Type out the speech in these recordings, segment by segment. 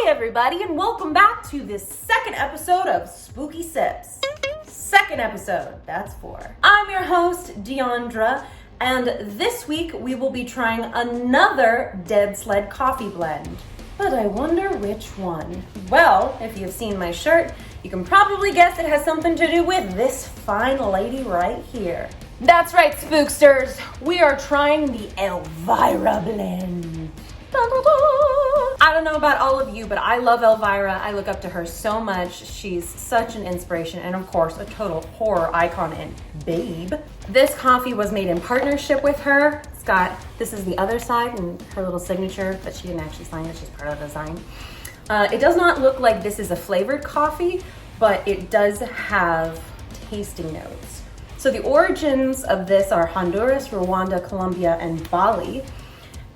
Hi everybody, and welcome back to this second episode of Spooky Sips. Second episode, that's 4. I'm your host, Deandra, and this week we will be trying another Deadsled Coffee blend. But I wonder which one. Well, if you've seen my shirt, you can probably guess it has something to do with this fine lady right here. That's right, spooksters. We are trying the Elvira blend. I don't know about all of you, but I love Elvira. I look up to her so much. She's such an inspiration and, of course, a total horror icon and babe. This coffee was made in partnership with her. This is the other side and her little signature, but she didn't actually sign it. She's part of the design. It does not look like this is a flavored coffee, but it does have tasting notes. So the origins of this are Honduras, Rwanda, Colombia, and Bali.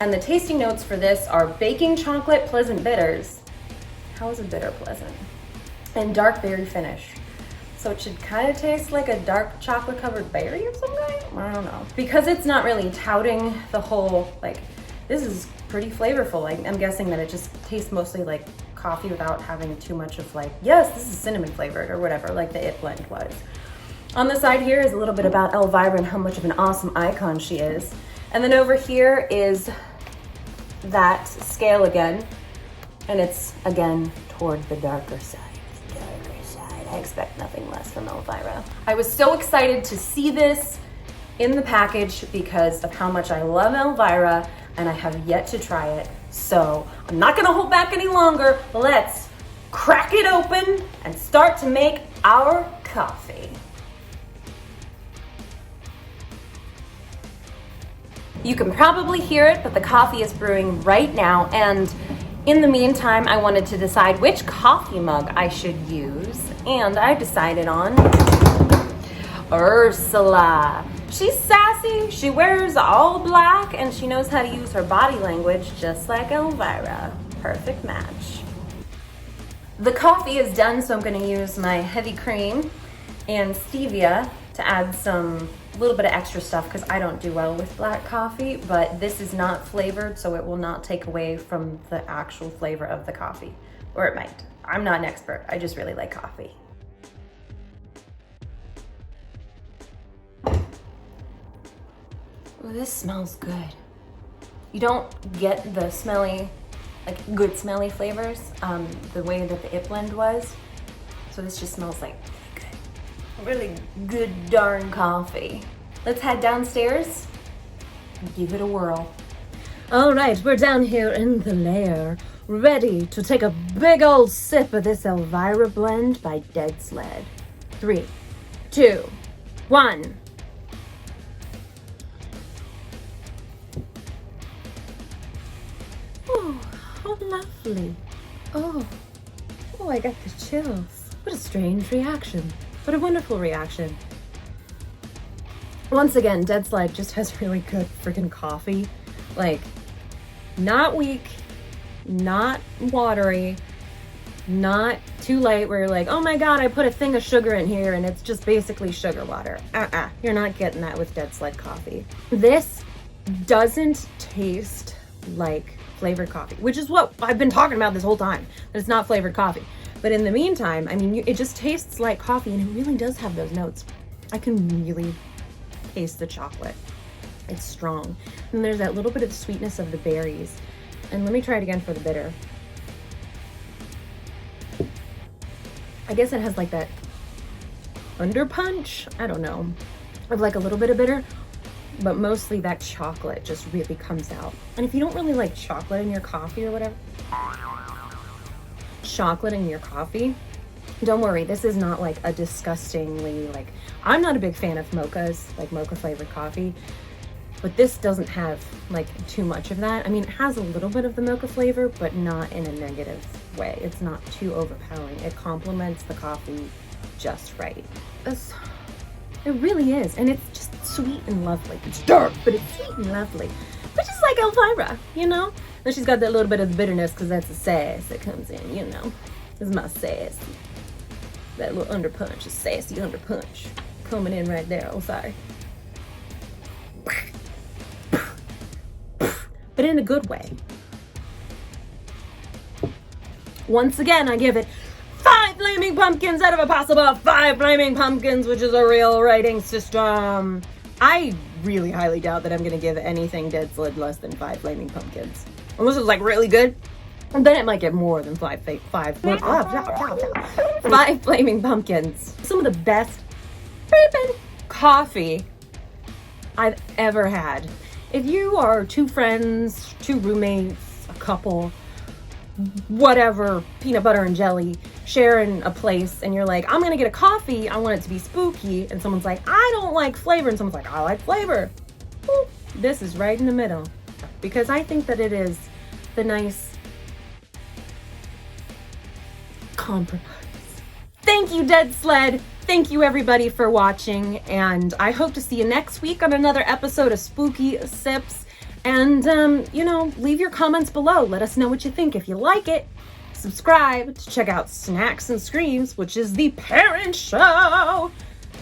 And the tasting notes for this are baking chocolate, pleasant bitters. How is a bitter pleasant? And dark berry finish. So it should kind of taste like a dark chocolate covered berry of some kind? I don't know. Because it's not really touting the whole, this is pretty flavorful. I'm guessing that it just tastes mostly like coffee without having too much of yes, this is cinnamon flavored or whatever, like the It blend was. On the side here is a little bit about Elvira and how much of an awesome icon she is. And then over here is that scale again, and it's again toward the darker side. I expect nothing less from Elvira. I was so excited to see this in the package because of how much I love Elvira, and I have yet to try it. So I'm not gonna hold back any longer. Let's crack it open and start to make our coffee. You can probably hear it, but the coffee is brewing right now, and in the meantime, I wanted to decide which coffee mug I should use, and I decided on Ursula. She's sassy, she wears all black, and she knows how to use her body language just like Elvira. Perfect match. The coffee is done, so I'm gonna use my heavy cream and stevia to add some little bit of extra stuff because I don't do well with black coffee, but this is not flavored, so it will not take away from the actual flavor of the coffee. Or it might. I'm not an expert. I just really like coffee. Oh, this smells good. You don't get the smelly, good smelly flavors the way that the It blend was. So this just smells like really good darn coffee. Let's head downstairs and give it a whirl. All right, we're down here in the lair, ready to take a big old sip of this Elvira blend by Deadsled. 3, 2, 1. Oh, how lovely. Oh, I got the chills. What a strange reaction. What a wonderful reaction. Once again, Deadsled just has really good freaking coffee. Not weak, not watery, not too light where you're oh my god, I put a thing of sugar in here and it's just basically sugar water. You're not getting that with Deadsled coffee. This doesn't taste like flavored coffee, which is what I've been talking about this whole time, that it's not flavored coffee. But in the meantime, it just tastes like coffee, and it really does have those notes. I can really taste the chocolate. It's strong. And there's that little bit of sweetness of the berries. And let me try it again for the bitter. I guess it has that under punch, I don't know, of a little bit of bitter, but mostly that chocolate just really comes out. And if you don't really like chocolate in your coffee or whatever, don't worry, this is not a disgustingly I'm not a big fan of mochas, mocha flavored coffee, but this doesn't have too much of that. It has a little bit of the mocha flavor, but not in a negative way. It's not too overpowering. It complements the coffee just right. It really is, and it's just sweet and lovely. It's dark, but it's sweet and lovely, which is like Elvira, And she's got that little bit of bitterness because that's the sass that comes in, This is my sass. That little under punch, a sassy under punch coming in right there. Oh, sorry. But in a good way. Once again, I give it 5 flaming pumpkins out of a possible 5 flaming pumpkins, which is a real rating system. I really highly doubt that I'm going to give anything Deadsled less than 5 flaming pumpkins. Unless it's like really good. And then it might get more than 5 flaming pumpkins. Some of the best coffee I've ever had. If you are 2 friends, 2 roommates, a couple, whatever, peanut butter and jelly, sharing a place, and you're like, I'm gonna get a coffee, I want it to be spooky, and someone's like, I don't like flavor, and someone's like, I like flavor. Well, this is right in the middle, because I think that it is the nice compromise. Thank you, Deadsled. Thank you, everybody, for watching, and I hope to see you next week on another episode of Spooky Sips. And, leave your comments below. Let us know what you think. If you like it, subscribe to check out Snacks and Screams, which is the parent show.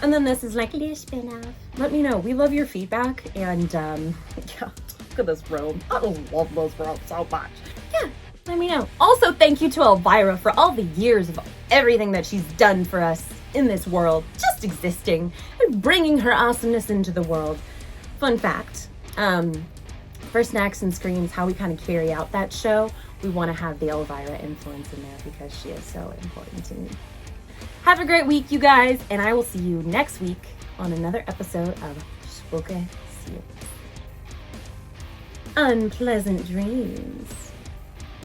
And then this is like a little spin-off. Let me know. We love your feedback, and, look at this room. I love this room so much. Yeah, let me know. Also, thank you to Elvira for all the years of everything that she's done for us in this world, just existing and bringing her awesomeness into the world. Fun fact, for Snacks and Screams, how we kind of carry out that show, we want to have the Elvira influence in there because she is so important to me. Have a great week, you guys, and I will see you next week on another episode of Spooky Sips. Unpleasant dreams.